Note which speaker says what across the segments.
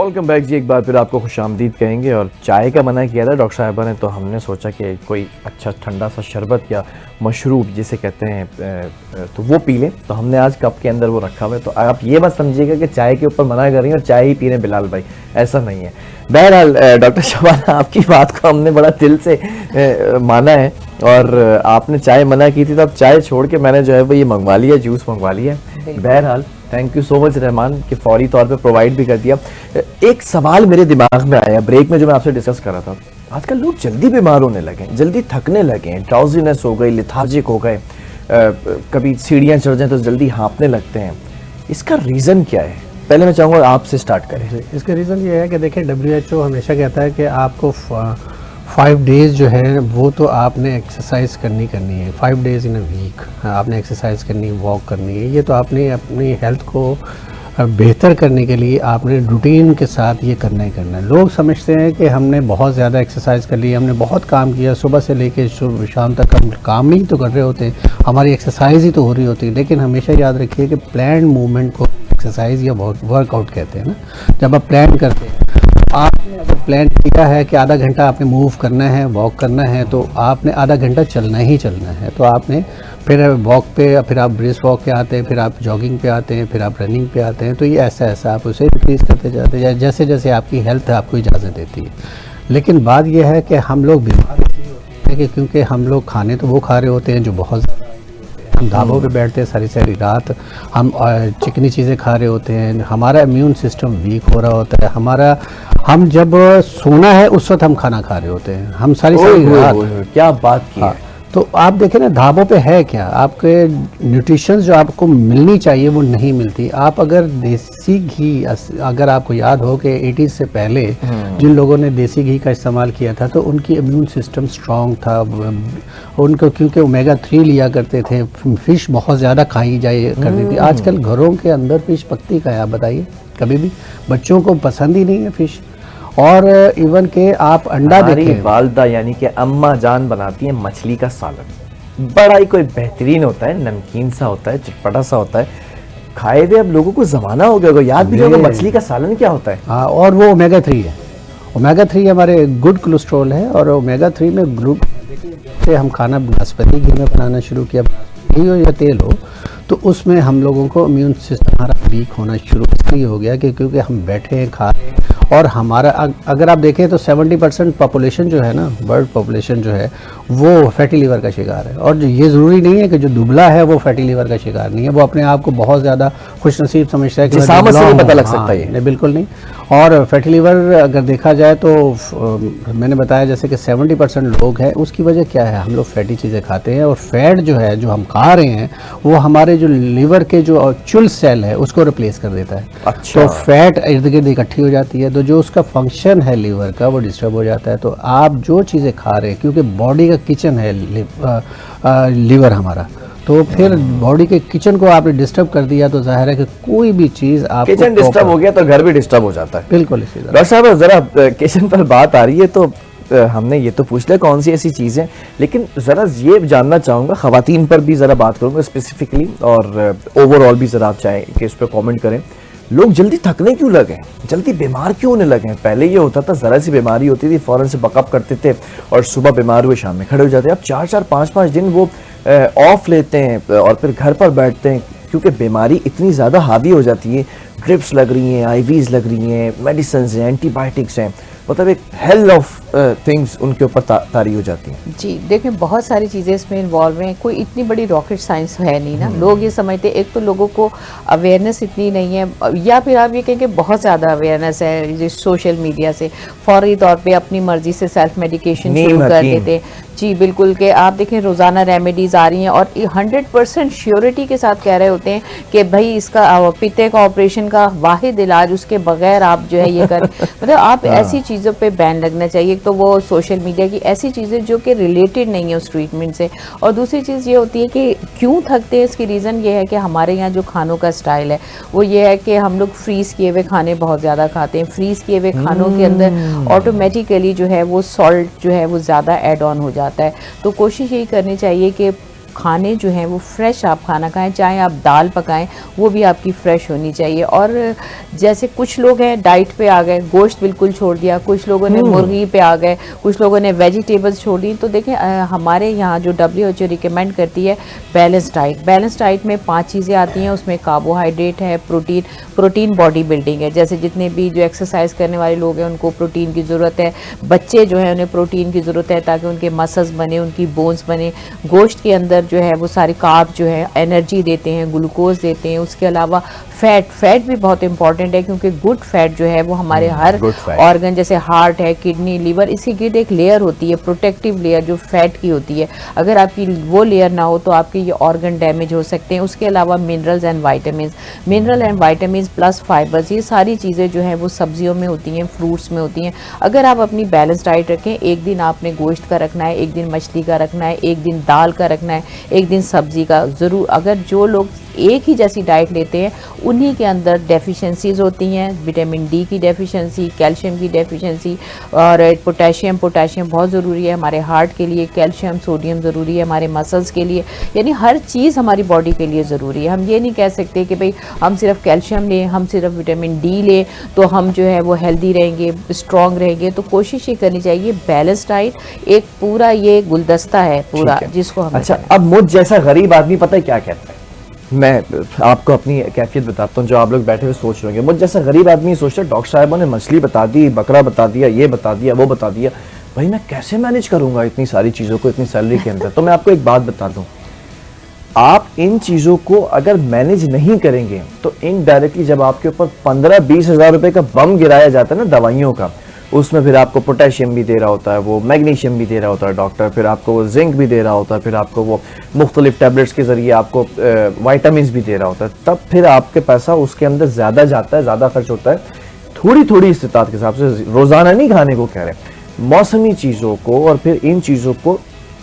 Speaker 1: Welcome back जी। एक बार फिर आपको खुशामदीद कहेंगे। और चाय का मना किया था डॉक्टर साहिबा ने, तो हमने सोचा कि कोई अच्छा ठंडा सा शरबत या मशरूब जिसे कहते हैं तो वो पी लें। तो हमने आज कप के अंदर वो रखा हुआ है। तो आप ये मत समझिएगा कि चाय के ऊपर मना कर रही हैं और चाय ही पी रहे हैं बिलाल भाई, ऐसा नहीं है। बहरहाल डॉक्टर शबाना, आपकी बात को हमने बड़ा दिल से माना है और आपने चाय मना की थी, तो अब चाय छोड़ के मैंने जो है वो ये मंगवा लिया, जूस मंगवा लिया। बहरहाल thank you so much Rahman कि फौरी तौर पे प्रोवाइड भी कर दिया। एक सवाल मेरे दिमाग में आया ब्रेक में जो मैं आपसे डिस्कस कर रहा था। आजकल लोग जल्दी बीमार होने लगे, जल्दी थकने लगे, ड्राउजीनेस हो गई, लिथार्जिक हो गए, कभी सीढ़ियाँ चढ़ जाएं तो जल्दी हाँफने लगते हैं। इसका रीज़न क्या है? पहले मैं चाहूँगा आपसे स्टार्ट करें।
Speaker 2: इसका रीज़न ये है कि देखिए WHO हमेशा कहता है कि आपको 5 डेज़ जो है वो तो आपने एक्सरसाइज करनी है। 5 डेज़ इन अ वीक आपने एक्सरसाइज करनी है, वॉक करनी है। ये तो आपने अपनी हेल्थ को बेहतर करने के लिए आपने रूटीन के साथ ये करना है। लोग समझते हैं कि हमने बहुत ज़्यादा एक्सरसाइज कर ली, हमने बहुत काम किया, सुबह से लेके शाम तक हम काम ही तो कर रहे होते हैं, हमारी एक्सरसाइज ही तो हो रही होती है। लेकिन हमेशा याद रखिए कि प्लान मूवमेंट को एक्सरसाइज या वर्कआउट कहते हैं ना। जब आप प्लान करते हैं, आपने अगर प्लान किया है कि आधा घंटा आपने मूव करना है, वॉक करना है, तो आपने आधा घंटा चलना ही चलना है। तो आपने फिर वॉक पे, फिर आप ब्रिस्क वॉक पे आते हैं, फिर आप जॉगिंग पे आते हैं, फिर आप रनिंग पे आते हैं। तो ये ऐसा आप उसे इंक्रीज़ करते जाते हैं जैसे जैसे आपकी हेल्थ आपको इजाज़त देती है। लेकिन बात यह है कि हम लोग बीमार इसलिए होते हैं कि क्योंकि हम लोग खाने तो वो खा रहे होते हैं जो बहुत ज़्यादा, हम ढाबों पे बैठते हैं सारी रात, हम चिकनी चीज़ें खा रहे होते हैं, हमारा इम्यून सिस्टम वीक हो रहा होता है, हम जब सोना है उस वक्त हम खाना खा रहे होते हैं, हम सारी रात।
Speaker 1: क्या बात की है।
Speaker 2: तो आप देखें ना, ढाबों पे है क्या, आपके न्यूट्रिशंस जो आपको मिलनी चाहिए वो नहीं मिलती। आप अगर देसी घी, अगर आपको याद हो कि 80s से पहले जिन लोगों ने देसी घी का इस्तेमाल किया था तो उनकी इम्यून सिस्टम स्ट्रॉन्ग था, उनको क्योंकि ओमेगा 3 लिया करते थे, फ़िश बहुत ज़्यादा खाई जाए करती थी। आजकल घरों के अंदर फ़िश पकती का है, आप बताइए, कभी भी बच्चों को पसंद ही नहीं है फ़िश। और इवन के आप अंडा देखें,
Speaker 1: वालदा यानी कि अम्मा जान बनाती है मछली का सालन, बड़ा ही कोई बेहतरीन होता है, नमकीन सा होता है, चटपटा सा होता है। खाए हुए अब लोगों को जमाना हो गया, याद भी नहीं होगा मछली का सालन क्या होता है।
Speaker 2: हाँ, और वो ओमेगा 3 है। ओमेगा 3 हमारे गुड कोलेस्ट्रॉल है, और ओमेगा 3 में से हम खाना नाशपाती घी में बनाना शुरू किया, घी हो या तेल हो, तो उसमें हम लोगों को इम्यून सिस्टम हमारा वीक होना शुरू इसलिए हो गया कि क्योंकि हम बैठे हैं, खा रहे हैं। और हमारा अगर आप देखें तो 70% पॉपुलेशन जो है ना, वर्ल्ड पॉपुलेशन जो है वो फैटी लीवर का शिकार है। और ये ज़रूरी नहीं है कि जो दुबला है वो फैटी लीवर का शिकार नहीं है, वो अपने आप को बहुत ज़्यादा खुशनसीब समझता है कि
Speaker 1: पता लग सकता है।
Speaker 2: नहीं, बिल्कुल नहीं। और फैटी लीवर अगर देखा जाए तो मैंने बताया जैसे कि 70% लोग हैं, उसकी वजह क्या है, हम लोग फैटी चीज़ें खाते हैं, और फैट जो है जो हम खा रहे हैं वो हमारे जो लीवर के जो चुल सेल है उसको रिप्लेस कर देता है।
Speaker 1: अच्छा।
Speaker 2: तो फैट इर्द गिर्द इकट्ठी हो जाती है, तो जो उसका फंक्शन है लीवर का वो डिस्टर्ब हो जाता है। तो आप जो चीज़ें खा रहे हैं, क्योंकि बॉडी का किचन है लीवर हमारा, तो फिर बॉडी के किचन को आपने डिस्टर्ब कर दिया तो जाहिर है कि कोई भी चीज़ आपको,
Speaker 1: किचन डिस्टर्ब हो गया तो घर भी डिस्टर्ब हो जाता है।
Speaker 2: बिल्कुल इसी तरह।
Speaker 1: डॉक्टर साहब जरा किचन पर बात आ रही है तो हमने ये तो पूछ लिया कौन सी ऐसी चीज़ें, लेकिन ज़रा ये जानना चाहूँगा, ख़वातीन पर भी ज़रा बात करूँगा स्पेसिफिकली, और ओवरऑल भी ज़रा आप चाहें कि इस पर कॉमेंट करें। लोग जल्दी थकने क्यों लगे, जल्दी बीमार क्यों होने लगे? पहले ये होता था ज़रा सी बीमारी होती थी फ़ौरन से बकअप करते थे और सुबह बीमार हुए शाम में खड़े हो जाते हैं। अब 4-4, 5-5 दिन वो ऑफ लेते हैं और फिर घर पर बैठते हैं क्योंकि बीमारी इतनी ज़्यादा हावी हो जाती है। ड्रिप्स लग रही हैं, IVs लग रही हैं, मेडिसिन हैं, एंटीबायोटिक्स हैं, मतलब एक हेल ऑफ थिंग्स उनके ऊपर तारी हो जाती हैं।
Speaker 3: जी देखें, बहुत सारी चीज़ें इसमें इन्वॉल्व हैं, कोई इतनी बड़ी रॉकेट साइंस है नहीं ना। लोग ये समझते, एक तो लोगों को अवेयरनेस इतनी नहीं है, या फिर आप ये कहें कि बहुत ज़्यादा अवेयरनेस है जिस सोशल मीडिया से फौरी तौर पे अपनी मर्जी से सेल्फ मेडिकेशन शुरू कर देते। जी बिल्कुल, कि आप देखें रोज़ाना रेमेडीज़ आ रही हैं और 100% श्योरिटी के साथ कह रहे होते हैं कि भाई इसका पित्ते का ऑपरेशन का वाहिद इलाज उसके बगैर आप जो है ये करें। मतलब आप ऐसी चीज़ों पे बैन लगना चाहिए। तो वो सोशल मीडिया की ऐसी चीज़ें जो कि रिलेटेड नहीं है उस ट्रीटमेंट से। और दूसरी चीज़ ये होती है कि क्यों थकते हैं, इसकी रीज़न ये है कि हमारे यहाँ जो खानों का स्टाइल है वो ये है कि हम लोग फ्रीज़ किए हुए खाने बहुत ज़्यादा खाते हैं। फ्रीज़ किए हुए खानों के अंदर ऑटोमेटिकली जो है वो सॉल्ट जो है वो ज़्यादा ऐड ऑन हो जाता है। तो कोशिश यही करनी चाहिए कि खाने जो हैं वो फ्रेश आप खाना खाएं, चाहे आप दाल पकाएं वो भी आपकी फ्रेश होनी चाहिए। और जैसे कुछ लोग हैं डाइट पे आ गए, गोश्त बिल्कुल छोड़ दिया, कुछ लोगों ने मुर्गी पे आ गए, कुछ लोगों ने वेजिटेबल्स छोड़ दी। तो देखें हमारे यहाँ जो WHO रिकमेंड करती है बैलेंस डाइट, बैलेंस डाइट में 5 चीज़ें आती हैं, उसमें कार्बोहाइड्रेट है, प्रोटीन बॉडी बिल्डिंग है, जैसे जितने भी जो एक्सरसाइज करने वाले लोग हैं उनको प्रोटीन की ज़रूरत है, बच्चे जो है उन्हें प्रोटीन की ज़रूरत है ताकि उनके मसल्स बने, उनकी बोन्स बने। गोश्त के अंदर जो है वो सारे कार्ब जो है एनर्जी देते हैं, ग्लूकोज देते हैं। उसके अलावा फैट भी बहुत इंपॉर्टेंट है, क्योंकि गुड फैट जो है वो हमारे हर ऑर्गन जैसे हार्ट है, किडनी, लीवर, इसके गिर्द एक लेयर होती है, प्रोटेक्टिव लेयर जो फैट की होती है। अगर आपकी वो लेयर ना हो तो आपके ये ऑर्गन डैमेज हो सकते हैं। उसके अलावा mineral and vitamin plus fibres, ये सारी चीज़ें जो हैं वो सब्जियों में होती हैं, फ्रूट्स में होती हैं। अगर आप अपनी बैलेंस डाइट रखें, एक दिन आपने गोश्त का रखना है, एक दिन मछली का रखना है, एक दिन दाल का रखना है, एक दिन सब्जी का ज़रूर। अगर जो लोग एक ही जैसी डाइट लेते हैं उन्हीं के अंदर डेफिशिएंसीज होती हैं, विटामिन डी की डेफिशिएंसी, कैल्शियम की डेफिशिएंसी और पोटेशियम बहुत ज़रूरी है हमारे हार्ट के लिए, कैल्शियम सोडियम ज़रूरी है हमारे मसल्स के लिए, यानी हर चीज़ हमारी बॉडी के लिए ज़रूरी है। हम ये नहीं कह सकते कि भाई हम सिर्फ कैल्शियम लें, हम सिर्फ विटामिन डी लें तो हम जो है वो हेल्दी रहेंगे, स्ट्रॉन्ग रहेंगे। तो कोशिश ये करनी चाहिए बैलेंस डाइट एक पूरा ये गुलदस्ता है पूरा जिसको हम।
Speaker 1: अच्छा, अब मुझ जैसा गरीब आदमी पता है क्या कहता है, मैं आपको अपनी कैफियत बताता हूँ जो आप लोग बैठे हुए सोच रहे होंगे। मुझ जैसा गरीब आदमी सोचता है डॉक्टर साहबों ने मछली बता दी, बकरा बता दिया, ये बता दिया, वो बता दिया, भाई मैं कैसे मैनेज करूंगा इतनी सारी चीज़ों को इतनी सैलरी के अंदर। तो मैं आपको एक बात बता दूं, आप इन चीज़ों को अगर मैनेज नहीं करेंगे तो इनडायरेक्टली जब आपके ऊपर 15-20 हज़ार रुपए का बम गिराया जाता है ना दवाइयों का, उसमें फिर आपको पोटेशियम भी दे रहा होता है, वो मैग्नीशियम भी दे रहा होता है डॉक्टर, फिर आपको वो जिंक भी दे रहा होता है, फिर आपको वो मुख्तलिफ टैबलेट्स के ज़रिए आपको वाइटामिन भी दे रहा होता है, तब फिर आपके पैसा उसके अंदर ज़्यादा जाता है, ज़्यादा खर्च होता है। थोड़ी थोड़ी इस्तिताअत के हिसाब से, रोज़ाना नहीं खाने को कह रहे, मौसमी चीज़ों को और फिर इन चीज़ों को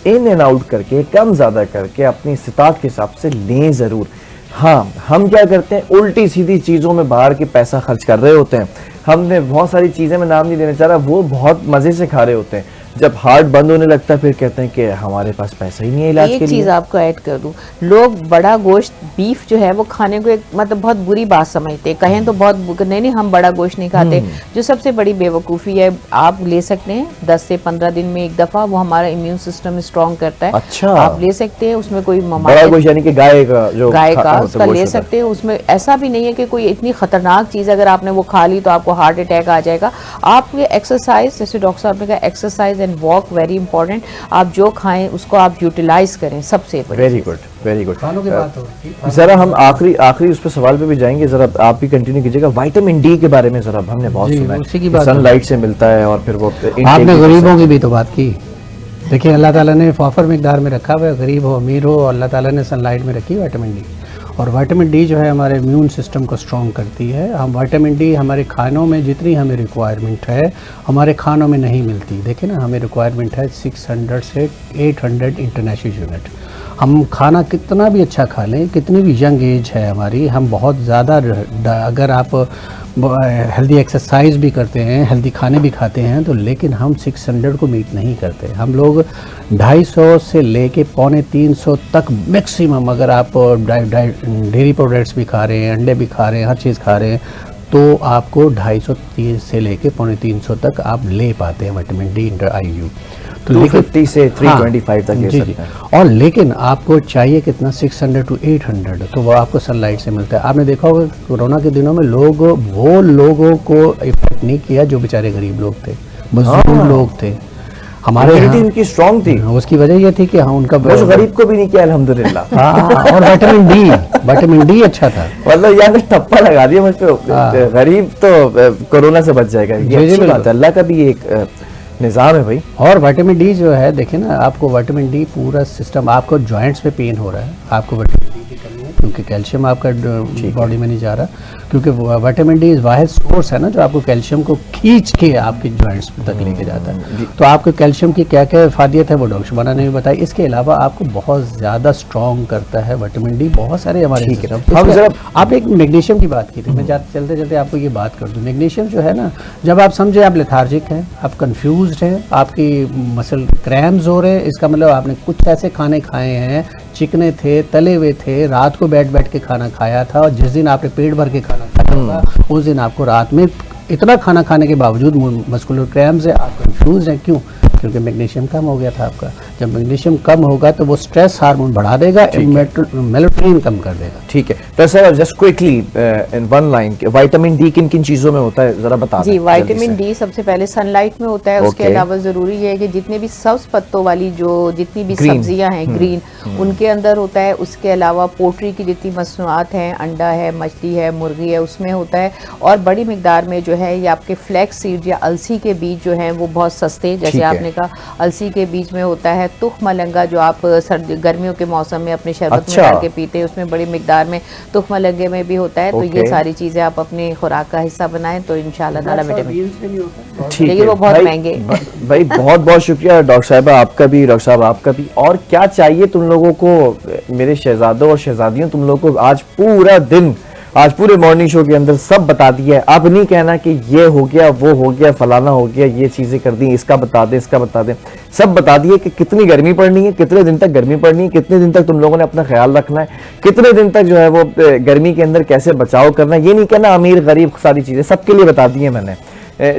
Speaker 1: इन एंड आउट करके कम ज़्यादा करके अपनी इस्तिताअत के हिसाब से लें ज़रूर। हाँ, हम क्या करते हैं, उल्टी सीधी चीज़ों में बाहर के पैसा खर्च कर रहे होते हैं। हमने बहुत सारी चीज़ें, मैं नाम नहीं देना चाह रहा, वो बहुत मज़े से खा रहे होते हैं। जब हार्ट बंद होने लगता है फिर कहते हैं कि हमारे पास पैसा ही नहीं है इलाज के लिए।
Speaker 3: एक चीज़ आपको ऐड कर दूं, लोग बड़ा गोश्त बीफ जो है वो खाने को एक मतलब बहुत बुरी बात समझते हैं, कहें तो बहुत नहीं हम बड़ा गोश्त नहीं खाते, जो सबसे बड़ी बेवकूफ़ी है। आप ले सकते हैं 10 से 15 दिन में एक दफ़ा, वो हमारा इम्यून सिस्टम स्ट्रॉन्ग करता है।
Speaker 1: अच्छा,
Speaker 3: आप ले सकते हैं, उसमें कोई
Speaker 1: बड़ा गोश्त यानी कि गाय का
Speaker 3: उसका ले सकते हैं। उसमें ऐसा भी नहीं है कि कोई इतनी खतरनाक चीज़ अगर आपने वो खा ली तो आपको हार्ट अटैक आ जाएगा। आप ये एक्सरसाइज, जैसे डॉक्टर साहब ने कहा, एक्सरसाइज वॉक वेरी इंपॉर्टेंट, आप जो खाएं उसको आप यूटिलाइज करें, सबसे
Speaker 1: वेरी गुड, वेरी गुड।
Speaker 2: खानों की बात होगी,
Speaker 1: जरा हम आखिरी उस पर सवाल पे भी जाएंगे, जरा आप भी कंटिन्यू कीजिएगा। विटामिन डी के बारे में जरा हमने बहुत सुना है, सनलाइट से मिलता है और फिर वो
Speaker 2: आपने गरीबों की भी तो बात की। देखिए अल्लाह ताला ने वाफर मिकदार में रखा हुआ है, गरीब हो अमीर हो, अल्लाह ताला ने सनलाइट में रखी विटामिन डी। और विटामिन डी जो है हमारे इम्यून सिस्टम को स्ट्रॉन्ग करती है। हम विटामिन डी हमारे खानों में जितनी हमें रिक्वायरमेंट है हमारे खानों में नहीं मिलती। देखिए ना, हमें रिक्वायरमेंट है 600 से 800 इंटरनेशनल यूनिट। हम खाना कितना भी अच्छा खा लें, कितनी भी यंग एज है हमारी, हम बहुत ज़्यादा, अगर आप हेल्दी एक्सरसाइज भी करते हैं, हेल्दी खाने भी खाते हैं तो, लेकिन हम 600 को मीट नहीं करते। हम लोग 250 से लेके 250 तक मैक्सिमम, अगर आप डेयरी प्रोडक्ट्स भी खा रहे हैं, अंडे भी खा रहे हैं, हर चीज़ खा रहे हैं, तो आपको 250 से लेके 350 तक आप ले पाते हैं विटामिन डी इंटर IU। तो
Speaker 1: 250 से 325 तक ले सकते हैं।
Speaker 2: और लेकिन आपको चाहिए कितना, 600 to 800, तो वो आपको सनलाइट से मिलता है। आपने देखा होगा कोरोना के दिनों में वो लोगों को इफेक्ट नहीं किया जो बेचारे गरीब लोग थे, मजदूर लोग थे। हमारे
Speaker 1: इनकी स्ट्रॉन्ग थी,
Speaker 2: उसकी वजह ये थी कि हाँ उनका
Speaker 1: गरीब को भी नहीं किया अल्हम्दुलिल्लाह।
Speaker 2: हाँ, और विटामिन डी अच्छा था,
Speaker 1: मतलब यार ठप्पा लगा दिया मुझ पे, गरीब तो कोरोना से बच जाएगा, ये अच्छी बात है, अल्लाह का भी एक निज़ाम है भाई।
Speaker 2: और विटामिन डी जो है, देखिए ना, आपको विटामिन डी पूरा सिस्टम, आपको जॉइंट्स पे पेन हो रहा है, आपको विटामिन डी की कमी है क्योंकि कैल्शियम आपका बॉडी में नहीं जा रहा, क्योंकि विटामिन डी वाहिद सोर्स है ना जो आपको कैल्शियम को खींच के आपके जॉइंट्स तक लेके जाता है। तो आपको कैल्शियम की क्या क्या इफादियत है वो डॉक्टर शुबाना ने भी बताई। इसके अलावा आपको बहुत ज़्यादा स्ट्रॉन्ग करता है विटामिन डी, बहुत सारे हमारे। आप एक मैग्नीशियम की बात की थी, मैं चलते चलते आपको ये बात कर दूँ। मैग्नीशियम जो है ना, जब आप समझे आप लेथार्जिक हैं, आप कन्फ्यूज हैं, आपकी मसल क्रैम्स हो रहे हैं, इसका मतलब आपने कुछ ऐसे खाने खाए हैं चिकने थे, तले हुए थे, रात को बैठ बैठ के खाना खाया था, और जिस दिन आपने पेट भर के खाना खाया होगा उस दिन आपको रात में इतना खाना खाने के बावजूद मस्कुलर क्रैम्प्स है, आप कंफ्यूज हैं। क्यों? क्योंकि मैग्नीशियम कम हो गया था आपका। जब मैग्नीशियम कम होगा तो वो स्ट्रेस हार्मोन बढ़ा देगा, मेलेटोनिन कम कर देगा।
Speaker 1: ठीक है। तो sir just quickly in one line, vitamin D किन किन चीजों में होता है जरा बता दें।
Speaker 3: जी, विटामिन डी सबसे पहले सनलाइट में होता है। उसके
Speaker 1: Okay.
Speaker 3: अलावा जरूरी है कि जितने भी सब्ज पत्तों वाली जो जितनी भी
Speaker 1: Green.
Speaker 3: सब्जियां हैं ग्रीन, उनके अंदर होता है। उसके अलावा पोल्ट्री की जितनी मसनूआत हैं, अंडा है, मछली है, मुर्गी है, उसमें होता है। और बड़ी मिकदार में जो है ये आपके फ्लैक्स सीड या अलसी के बीज जो हैं वो बहुत सस्ते,
Speaker 1: ठीक
Speaker 3: जैसे
Speaker 1: है।
Speaker 3: आपने कहा अलसी के बीज में होता है। तुख मलंगा जो आप सर्दी गर्मियों के मौसम में अपने शरबत
Speaker 1: अच्छा।
Speaker 3: में डाल के पीते हैं, उसमें बड़ी मिकदार में तुख मलंगे में भी होता है। तो ये
Speaker 1: Okay.
Speaker 3: सारी चीज़ें आप अपनी खुराक का हिस्सा बनाएं तो इंशाल्लाह ताला विटामिन।
Speaker 1: ठीक
Speaker 3: लेकिन
Speaker 1: है
Speaker 3: वो बहुत
Speaker 1: भाई,
Speaker 3: महंगे।
Speaker 1: भाई बहुत बहुत शुक्रिया डॉक्टर साहबा, आपका भी, डॉक्टर साहब आपका भी। और क्या चाहिए तुम लोगों को, मेरे शहजादों और शहजादियों, तुम लोगों को आज पूरा दिन, आज पूरे मॉर्निंग शो के अंदर सब बता दिया है। अब नहीं कहना कि ये हो गया, वो हो गया, फलाना हो गया, ये चीजें कर दी, इसका बता दें, इसका बता दें। सब बता दिए कि कितनी गर्मी पड़नी है, कितने दिन तक गर्मी पड़नी है, कितने दिन तक तुम लोगों ने अपना ख्याल रखना है, कितने दिन तक जो है वो गर्मी के अंदर कैसे बचाव करना है। ये नहीं कहना अमीर गरीब, सारी चीजें सबके लिए बता दी है मैंने।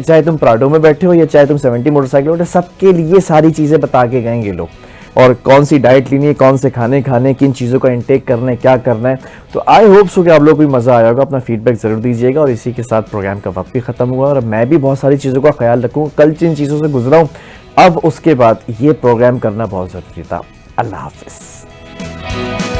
Speaker 1: चाहे तुम प्राडो में बैठे हो या चाहे तुम 70 मोटरसाइकिल हो, सबके लिए सारी चीजें बता के गए ये लोग। और कौन सी डाइट लेनी है, कौन से खाने खाने, किन चीज़ों का इंटेक करना है, क्या करना है। तो आई होप सो कि आप लोग को भी मज़ा आया होगा। अपना फीडबैक ज़रूर दीजिएगा। और इसी के साथ प्रोग्राम का वक्त भी ख़त्म हुआ और मैं भी बहुत सारी चीज़ों का ख्याल रखूँ। कल जिन चीज़ों से गुजरा हूँ, अब उसके बाद ये प्रोग्राम करना बहुत ज़रूरी था। अल्लाह हाफिज़।